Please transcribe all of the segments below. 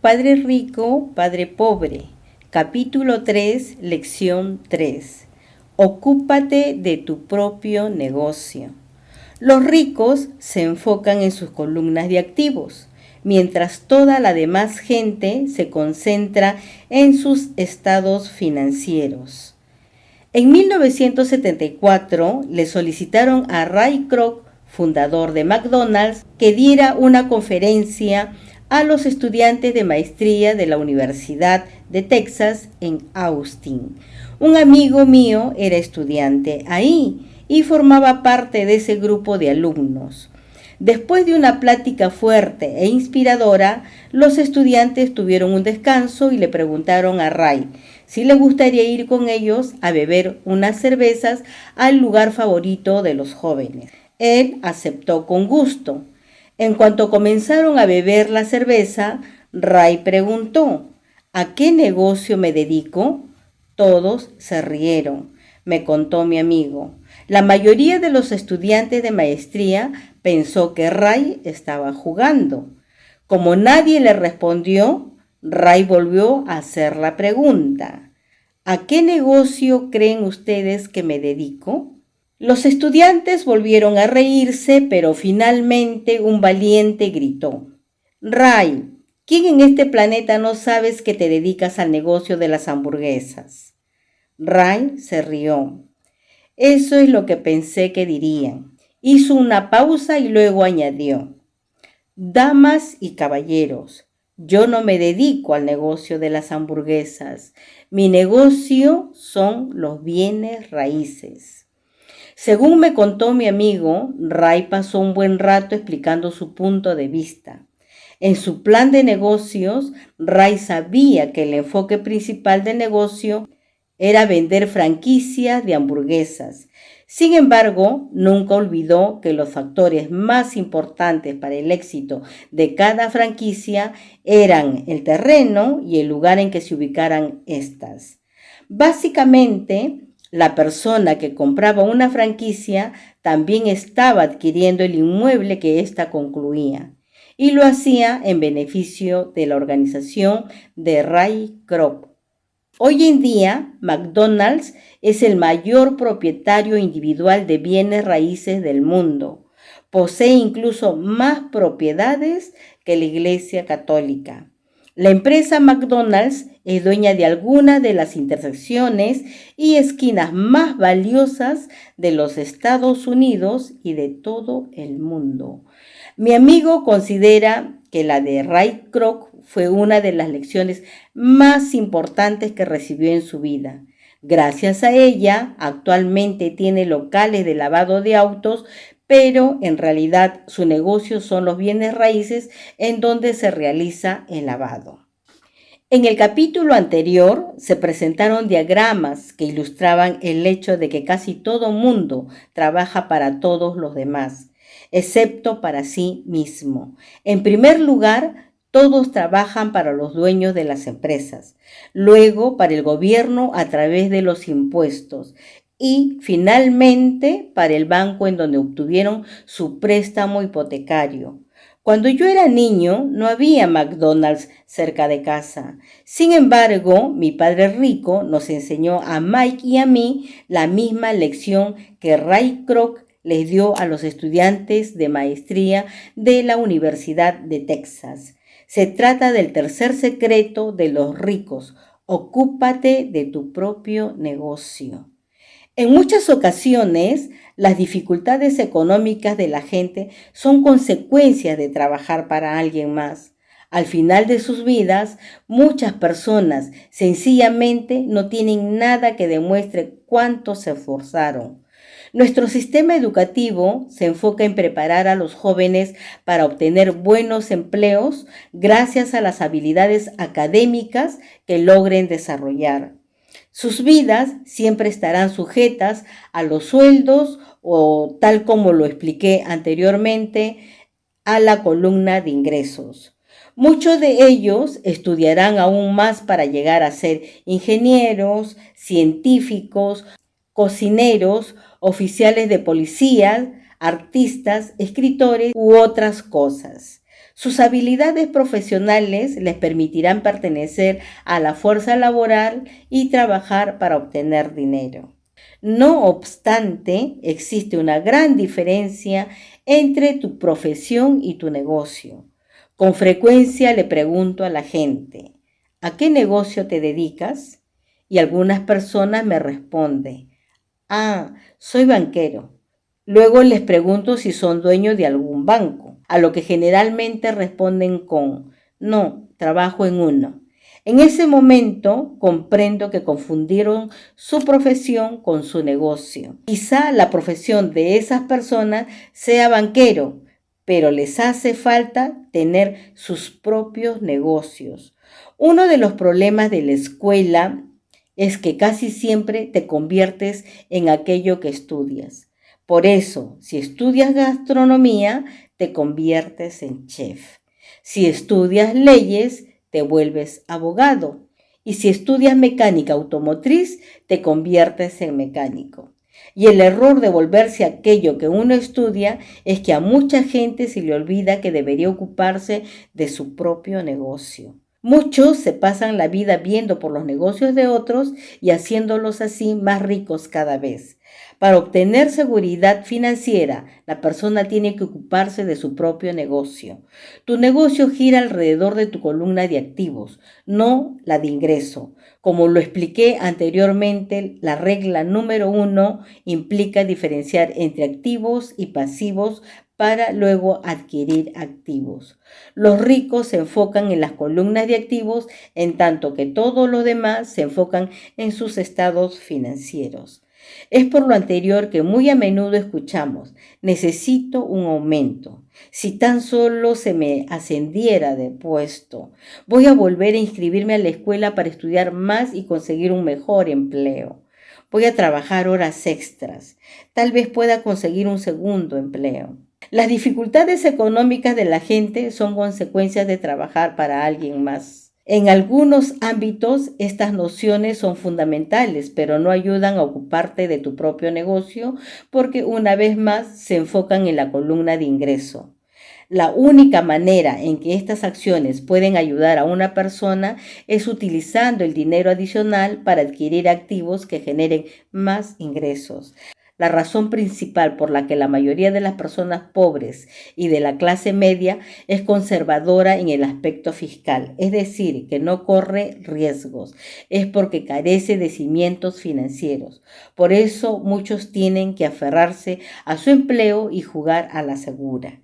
Padre rico, padre pobre. Capítulo 3, lección 3. Ocúpate de tu propio negocio. Los ricos se enfocan en sus columnas de activos, mientras toda la demás gente se concentra en sus estados financieros. En 1974 le solicitaron a Ray Kroc, fundador de McDonald's, que diera una conferencia a los estudiantes de maestría de la Universidad de Texas en Austin. Un amigo mío era estudiante ahí y formaba parte de ese grupo de alumnos. Después de una plática fuerte e inspiradora, los estudiantes tuvieron un descanso y le preguntaron a Ray si le gustaría ir con ellos a beber unas cervezas al lugar favorito de los jóvenes. Él aceptó con gusto. En cuanto comenzaron a beber la cerveza, Ray preguntó: ¿a qué negocio me dedico? Todos se rieron, me contó mi amigo. La mayoría de los estudiantes de maestría pensó que Ray estaba jugando. Como nadie le respondió, Ray volvió a hacer la pregunta: ¿a qué negocio creen ustedes que me dedico? Los estudiantes volvieron a reírse, pero finalmente un valiente gritó: Ray, ¿quién en este planeta no sabes que te dedicas al negocio de las hamburguesas? Ray se rió. Eso es lo que pensé que dirían. Hizo una pausa y luego añadió: damas y caballeros, yo no me dedico al negocio de las hamburguesas. Mi negocio son los bienes raíces. Según me contó mi amigo, Ray pasó un buen rato explicando su punto de vista. En su plan de negocios, Ray sabía que el enfoque principal del negocio era vender franquicias de hamburguesas. Sin embargo, nunca olvidó que los factores más importantes para el éxito de cada franquicia eran el terreno y el lugar en que se ubicaran estas. Básicamente, la persona que compraba una franquicia también estaba adquiriendo el inmueble que ésta concluía, y lo hacía en beneficio de la organización de Ray Kroc. Hoy en día, McDonald's es el mayor propietario individual de bienes raíces del mundo. Posee incluso más propiedades que la Iglesia Católica. La empresa McDonald's es dueña de algunas de las intersecciones y esquinas más valiosas de los Estados Unidos y de todo el mundo. Mi amigo considera que la de Ray Kroc fue una de las lecciones más importantes que recibió en su vida. Gracias a ella, actualmente tiene locales de lavado de autos, pero en realidad su negocio son los bienes raíces en donde se realiza el lavado. En el capítulo anterior se presentaron diagramas que ilustraban el hecho de que casi todo mundo trabaja para todos los demás, excepto para sí mismo. En primer lugar, todos trabajan para los dueños de las empresas, luego para el gobierno a través de los impuestos y finalmente para el banco en donde obtuvieron su préstamo hipotecario. Cuando yo era niño no había McDonald's cerca de casa. Sin embargo, mi padre rico nos enseñó a Mike y a mí la misma lección que Ray Kroc les dio a los estudiantes de maestría de la Universidad de Texas. Se trata del tercer secreto de los ricos: ocúpate de tu propio negocio. En muchas ocasiones, las dificultades económicas de la gente son consecuencias de trabajar para alguien más. Al final de sus vidas, muchas personas sencillamente no tienen nada que demuestre cuánto se esforzaron. Nuestro sistema educativo se enfoca en preparar a los jóvenes para obtener buenos empleos gracias a las habilidades académicas que logren desarrollar. Sus vidas siempre estarán sujetas a los sueldos o, tal como lo expliqué anteriormente, a la columna de ingresos. Muchos de ellos estudiarán aún más para llegar a ser ingenieros, científicos, cocineros, oficiales de policía, artistas, escritores u otras cosas. Sus habilidades profesionales les permitirán pertenecer a la fuerza laboral y trabajar para obtener dinero. No obstante, existe una gran diferencia entre tu profesión y tu negocio. Con frecuencia le pregunto a la gente, ¿a qué negocio te dedicas? Y algunas personas me responden, soy banquero. Luego les pregunto si son dueños de algún banco, a lo que generalmente responden con, no, trabajo en uno. En ese momento comprendo que confundieron su profesión con su negocio. Quizá la profesión de esas personas sea banquero, pero les hace falta tener sus propios negocios. Uno de los problemas de la escuela es que casi siempre te conviertes en aquello que estudias. Por eso, si estudias gastronomía, te conviertes en chef. Si estudias leyes, te vuelves abogado. Y si estudias mecánica automotriz, te conviertes en mecánico. Y el error de volverse aquello que uno estudia es que a mucha gente se le olvida que debería ocuparse de su propio negocio. Muchos se pasan la vida viendo por los negocios de otros y haciéndolos así más ricos cada vez. Para obtener seguridad financiera, la persona tiene que ocuparse de su propio negocio. Tu negocio gira alrededor de tu columna de activos, no la de ingreso. Como lo expliqué anteriormente, la regla número 1 implica diferenciar entre activos y pasivos para luego adquirir activos. Los ricos se enfocan en las columnas de activos, en tanto que todos los demás se enfocan en sus estados financieros. Es por lo anterior que muy a menudo escuchamos, necesito un aumento. Si tan solo se me ascendiera de puesto, voy a volver a inscribirme a la escuela para estudiar más y conseguir un mejor empleo. Voy a trabajar horas extras. Tal vez pueda conseguir un segundo empleo. Las dificultades económicas de la gente son consecuencias de trabajar para alguien más. En algunos ámbitos estas nociones son fundamentales, pero no ayudan a ocuparte de tu propio negocio porque una vez más se enfocan en la columna de ingreso. La única manera en que estas acciones pueden ayudar a una persona es utilizando el dinero adicional para adquirir activos que generen más ingresos. La razón principal por la que la mayoría de las personas pobres y de la clase media es conservadora en el aspecto fiscal, es decir, que no corre riesgos, es porque carece de cimientos financieros. Por eso muchos tienen que aferrarse a su empleo y jugar a la segura.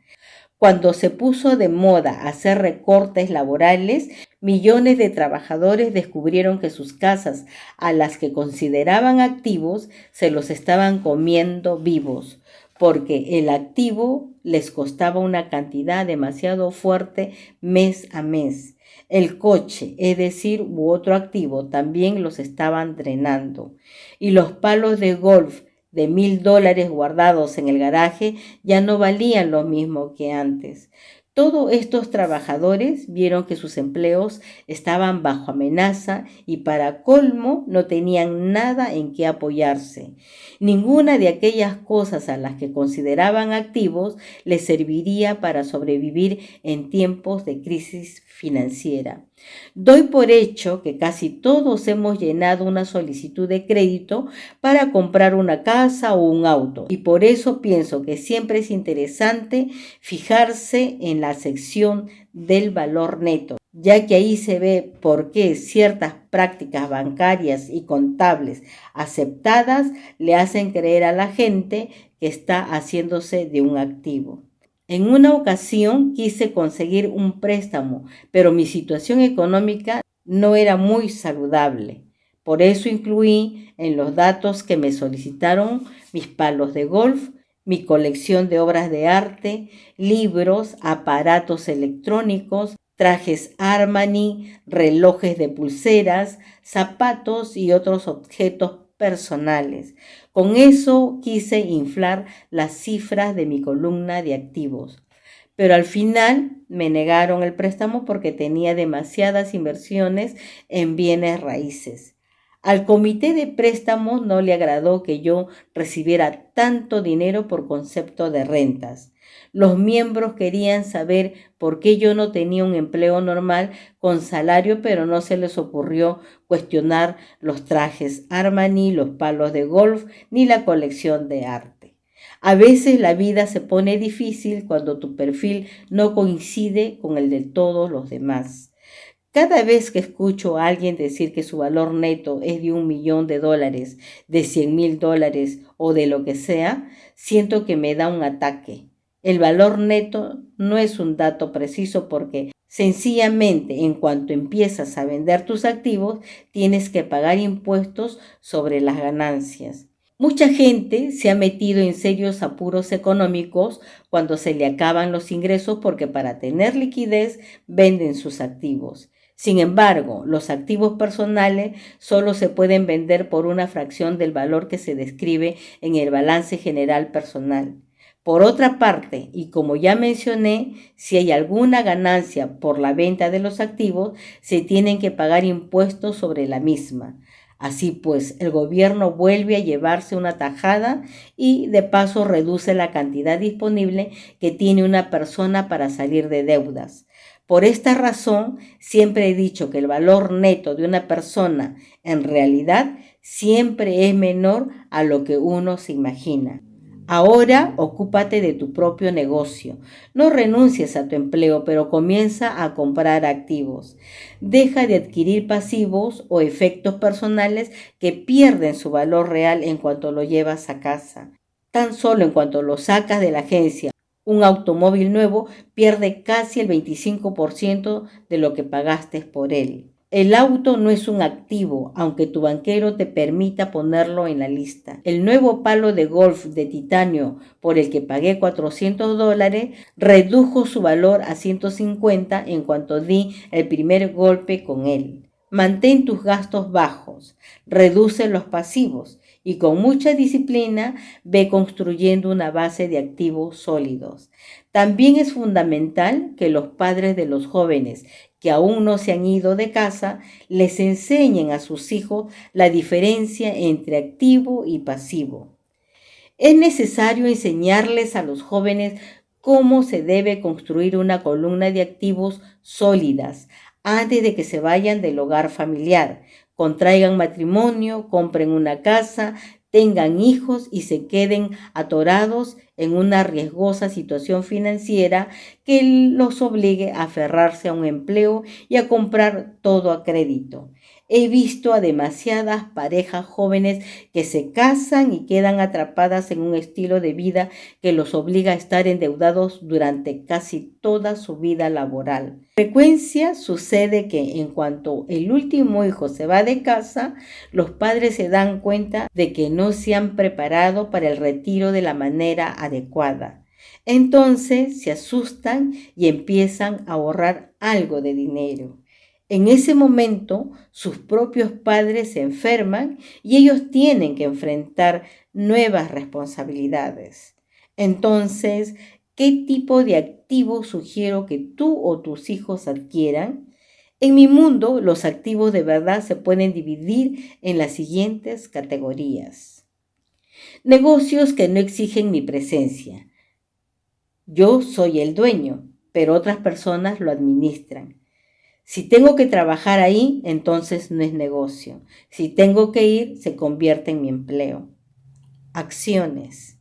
Cuando se puso de moda hacer recortes laborales, millones de trabajadores descubrieron que sus casas, a las que consideraban activos, se los estaban comiendo vivos, porque el activo les costaba una cantidad demasiado fuerte mes a mes. El coche, es decir, u otro activo, también los estaban drenando. Y los palos de golf de $1,000 guardados en el garaje ya no valían lo mismo que antes. Todos estos trabajadores vieron que sus empleos estaban bajo amenaza y para colmo no tenían nada en qué apoyarse. Ninguna de aquellas cosas a las que consideraban activos les serviría para sobrevivir en tiempos de crisis financiera. Doy por hecho que casi todos hemos llenado una solicitud de crédito para comprar una casa o un auto y por eso pienso que siempre es interesante fijarse en la sección del valor neto, ya que ahí se ve por qué ciertas prácticas bancarias y contables aceptadas le hacen creer a la gente que está haciéndose de un activo. En una ocasión quise conseguir un préstamo, pero mi situación económica no era muy saludable. Por eso incluí en los datos que me solicitaron mis palos de golf, mi colección de obras de arte, libros, aparatos electrónicos, trajes Armani, relojes de pulseras, zapatos y otros objetos personales. Con eso quise inflar las cifras de mi columna de activos. Pero al final me negaron el préstamo porque tenía demasiadas inversiones en bienes raíces. Al comité de préstamos no le agradó que yo recibiera tanto dinero por concepto de rentas. Los miembros querían saber por qué yo no tenía un empleo normal con salario, pero no se les ocurrió cuestionar los trajes Armani, los palos de golf, ni la colección de arte. A veces la vida se pone difícil cuando tu perfil no coincide con el de todos los demás. Cada vez que escucho a alguien decir que su valor neto es de $1.000.000, de $100.000 o de lo que sea, siento que me da un ataque. El valor neto no es un dato preciso porque sencillamente en cuanto empiezas a vender tus activos, tienes que pagar impuestos sobre las ganancias. Mucha gente se ha metido en serios apuros económicos cuando se le acaban los ingresos porque para tener liquidez venden sus activos. Sin embargo, los activos personales solo se pueden vender por una fracción del valor que se describe en el balance general personal. Por otra parte, y como ya mencioné, si hay alguna ganancia por la venta de los activos, se tienen que pagar impuestos sobre la misma. Así pues, el gobierno vuelve a llevarse una tajada y de paso reduce la cantidad disponible que tiene una persona para salir de deudas. Por esta razón, siempre he dicho que el valor neto de una persona en realidad siempre es menor a lo que uno se imagina. Ahora ocúpate de tu propio negocio. No renuncies a tu empleo, pero comienza a comprar activos. Deja de adquirir pasivos o efectos personales que pierden su valor real en cuanto lo llevas a casa. Tan solo en cuanto lo sacas de la agencia, un automóvil nuevo pierde casi el 25% de lo que pagaste por él. El auto no es un activo, aunque tu banquero te permita ponerlo en la lista. El nuevo palo de golf de titanio por el que pagué $400 redujo su valor a 150 en cuanto di el primer golpe con él. Mantén tus gastos bajos, reduce los pasivos y con mucha disciplina ve construyendo una base de activos sólidos. También es fundamental que los padres de los jóvenes que aún no se han ido de casa les enseñen a sus hijos la diferencia entre activo y pasivo. Es necesario enseñarles a los jóvenes cómo se debe construir una columna de activos sólidas antes de que se vayan del hogar familiar, contraigan matrimonio, compren una casa, tengan hijos y se queden atorados en una riesgosa situación financiera que los obligue a aferrarse a un empleo y a comprar todo a crédito. He visto a demasiadas parejas jóvenes que se casan y quedan atrapadas en un estilo de vida que los obliga a estar endeudados durante casi toda su vida laboral. Con frecuencia sucede que en cuanto el último hijo se va de casa, los padres se dan cuenta de que no se han preparado para el retiro de la manera adecuada. Entonces se asustan y empiezan a ahorrar algo de dinero. En ese momento, sus propios padres se enferman y ellos tienen que enfrentar nuevas responsabilidades. Entonces, ¿qué tipo de activos sugiero que tú o tus hijos adquieran? En mi mundo, los activos de verdad se pueden dividir en las siguientes categorías. Negocios que no exigen mi presencia. Yo soy el dueño, pero otras personas lo administran. Si tengo que trabajar ahí, entonces no es negocio. Si tengo que ir, se convierte en mi empleo. Acciones,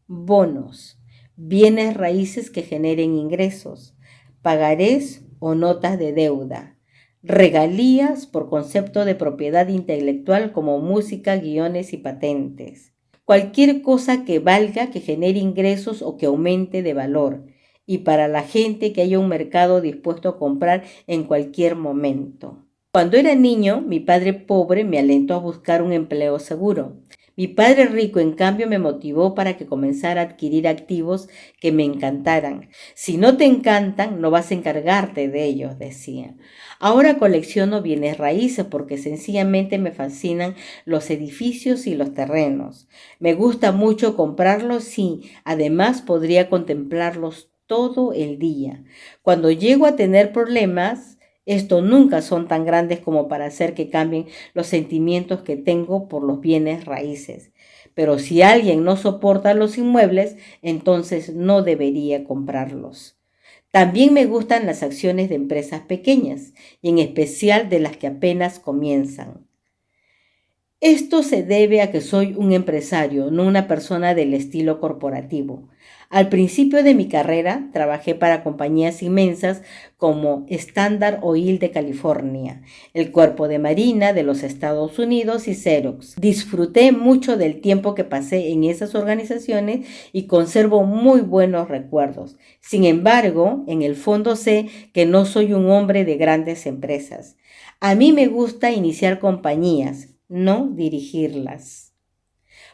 bonos, bienes raíces que generen ingresos, pagarés o notas de deuda, regalías por concepto de propiedad intelectual como música, guiones y patentes. Cualquier cosa que valga, que genere ingresos o que aumente de valor. Y para la gente que haya un mercado dispuesto a comprar en cualquier momento. Cuando era niño, mi padre pobre me alentó a buscar un empleo seguro. Mi padre rico, en cambio, me motivó para que comenzara a adquirir activos que me encantaran. Si no te encantan, no vas a encargarte de ellos, decía. Ahora colecciono bienes raíces porque sencillamente me fascinan los edificios y los terrenos. Me gusta mucho comprarlos y además podría contemplarlos todo el día. Cuando llego a tener problemas, Esto nunca son tan grandes como para hacer que cambien los sentimientos que tengo por los bienes raíces. Pero si alguien no soporta los inmuebles, entonces no debería comprarlos. También me gustan las acciones de empresas pequeñas, y en especial de las que apenas comienzan. Esto se debe a que soy un empresario, no una persona del estilo corporativo. Al principio de mi carrera trabajé para compañías inmensas como Standard Oil de California, el Cuerpo de Marina de los Estados Unidos y Xerox. Disfruté mucho del tiempo que pasé en esas organizaciones y conservo muy buenos recuerdos. Sin embargo, en el fondo sé que no soy un hombre de grandes empresas. A mí me gusta iniciar compañías, no dirigirlas.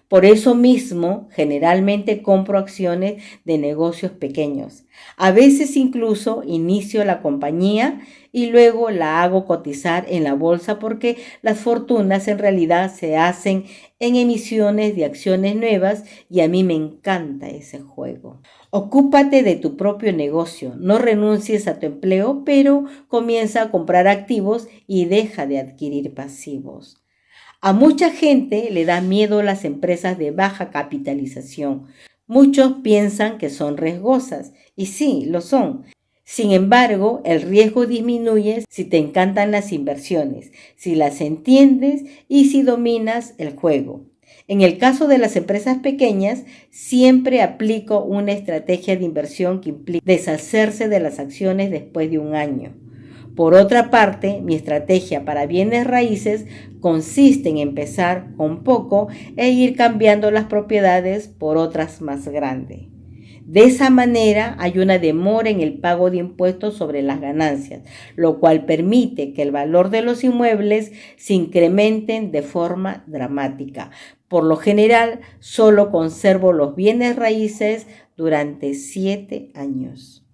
Por eso mismo, generalmente compro acciones de negocios pequeños. A veces incluso inicio la compañía y luego la hago cotizar en la bolsa porque las fortunas en realidad se hacen en emisiones de acciones nuevas y a mí me encanta ese juego. Ocúpate de tu propio negocio, no renuncies a tu empleo, pero comienza a comprar activos y deja de adquirir pasivos. A mucha gente le da miedo las empresas de baja capitalización. Muchos piensan que son riesgosas, y sí, lo son. Sin embargo, el riesgo disminuye si te encantan las inversiones, si las entiendes y si dominas el juego. En el caso de las empresas pequeñas, siempre aplico una estrategia de inversión que implica deshacerse de las acciones después de un año. Por otra parte, mi estrategia para bienes raíces consiste en empezar con poco e ir cambiando las propiedades por otras más grandes. De esa manera hay una demora en el pago de impuestos sobre las ganancias, lo cual permite que el valor de los inmuebles se incrementen de forma dramática. Por lo general, solo conservo los bienes raíces durante 7 años.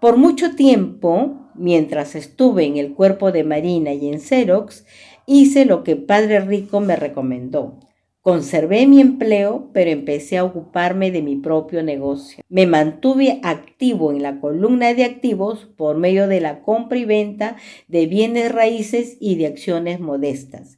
Por mucho tiempo, mientras estuve en el Cuerpo de Marina y en Xerox, hice lo que Padre Rico me recomendó. Conservé mi empleo, pero empecé a ocuparme de mi propio negocio. Me mantuve activo en la columna de activos por medio de la compra y venta de bienes raíces y de acciones modestas.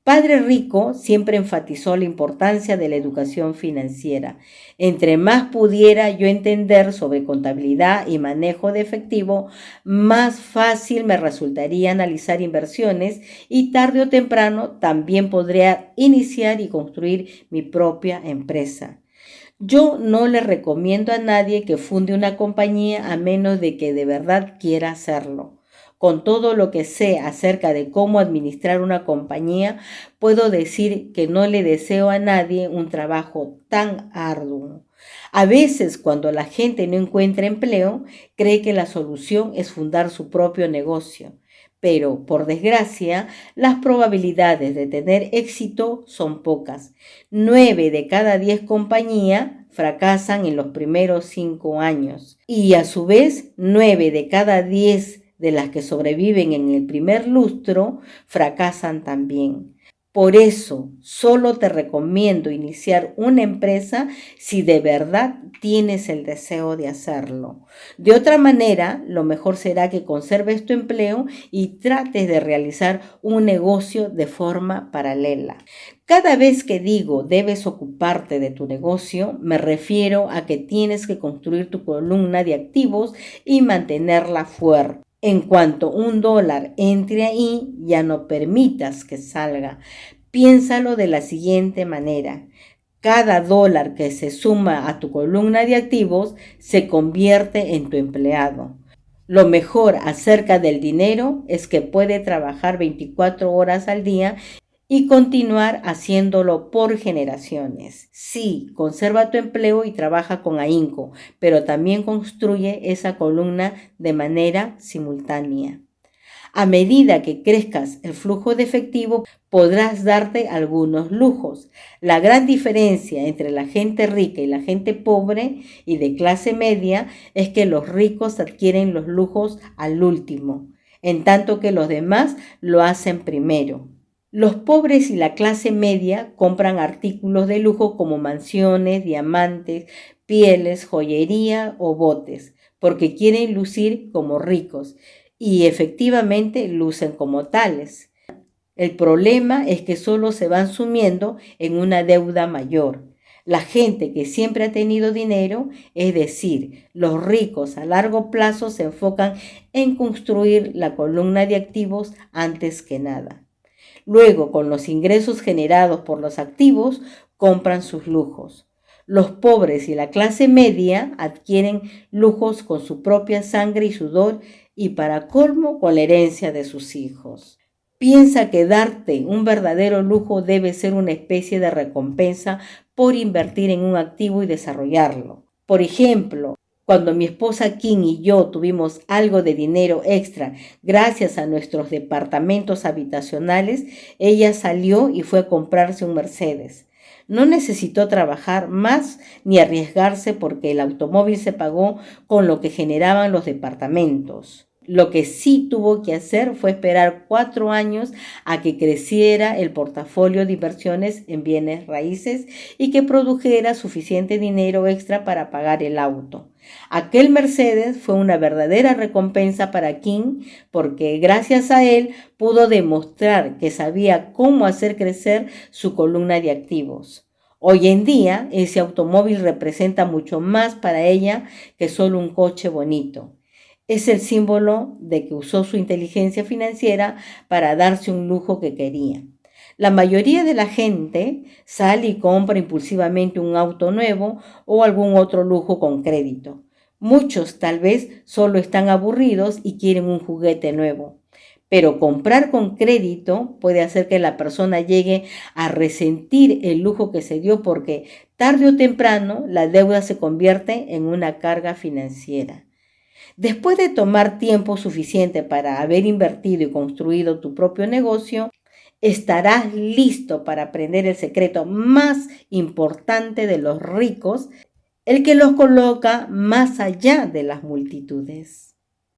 Padre Rico siempre enfatizó la importancia de la educación financiera. Entre más pudiera yo entender sobre contabilidad y manejo de efectivo, más fácil me resultaría analizar inversiones y tarde o temprano también podría iniciar y construir mi propia empresa. Yo no le recomiendo a nadie que funde una compañía a menos de que de verdad quiera hacerlo. Con todo lo que sé acerca de cómo administrar una compañía, puedo decir que no le deseo a nadie un trabajo tan arduo. A veces, cuando la gente no encuentra empleo, cree que la solución es fundar su propio negocio. Pero, por desgracia, las probabilidades de tener éxito son pocas. 9 de cada 10 compañías fracasan en los primeros 5 años. Y a su vez, 9 de cada 10 de las que sobreviven en el primer lustro fracasan también. Por eso, solo te recomiendo iniciar una empresa si de verdad tienes el deseo de hacerlo. De otra manera, lo mejor será que conserves tu empleo y trates de realizar un negocio de forma paralela. Cada vez que digo debes ocuparte de tu negocio, me refiero a que tienes que construir tu columna de activos y mantenerla fuerte. En cuanto $1 entre ahí, ya no permitas que salga. Piénsalo de la siguiente manera. Cada dólar que se suma a tu columna de activos se convierte en tu empleado. Lo mejor acerca del dinero es que puede trabajar 24 horas al día y continuar haciéndolo por generaciones. Sí, conserva tu empleo y trabaja con ahínco, pero también construye esa columna de manera simultánea. A medida que crezcas el flujo de efectivo, podrás darte algunos lujos. La gran diferencia entre la gente rica y la gente pobre y de clase media es que los ricos adquieren los lujos al último, en tanto que los demás lo hacen primero. Los pobres y la clase media compran artículos de lujo como mansiones, diamantes, pieles, joyería o botes, porque quieren lucir como ricos. y efectivamente lucen como tales. El problema es que solo se van sumiendo en una deuda mayor. La gente que siempre ha tenido dinero, es decir, los ricos a largo plazo, se enfocan en construir la columna de activos antes que nada. Luego, con los ingresos generados por los activos, compran sus lujos. Los pobres y la clase media adquieren lujos con su propia sangre y sudor y para colmo con la herencia de sus hijos. Piensa que darte un verdadero lujo debe ser una especie de recompensa por invertir en un activo y desarrollarlo. Por ejemplo, cuando mi esposa Kim y yo tuvimos algo de dinero extra gracias a nuestros departamentos habitacionales, ella salió y fue a comprarse un Mercedes. No necesitó trabajar más ni arriesgarse porque el automóvil se pagó con lo que generaban los departamentos. Lo que sí tuvo que hacer fue esperar 4 años a que creciera el portafolio de inversiones en bienes raíces y que produjera suficiente dinero extra para pagar el auto. Aquel Mercedes fue una verdadera recompensa para Kim porque gracias a él pudo demostrar que sabía cómo hacer crecer su columna de activos. Hoy en día, ese automóvil representa mucho más para ella que solo un coche bonito. Es el símbolo de que usó su inteligencia financiera para darse un lujo que quería. La mayoría de la gente sale y compra impulsivamente un auto nuevo o algún otro lujo con crédito. Muchos tal vez solo están aburridos y quieren un juguete nuevo. Pero comprar con crédito puede hacer que la persona llegue a resentir el lujo que se dio porque tarde o temprano la deuda se convierte en una carga financiera. Después de tomar tiempo suficiente para haber invertido y construido tu propio negocio, estarás listo para aprender el secreto más importante de los ricos, el que los coloca más allá de las multitudes.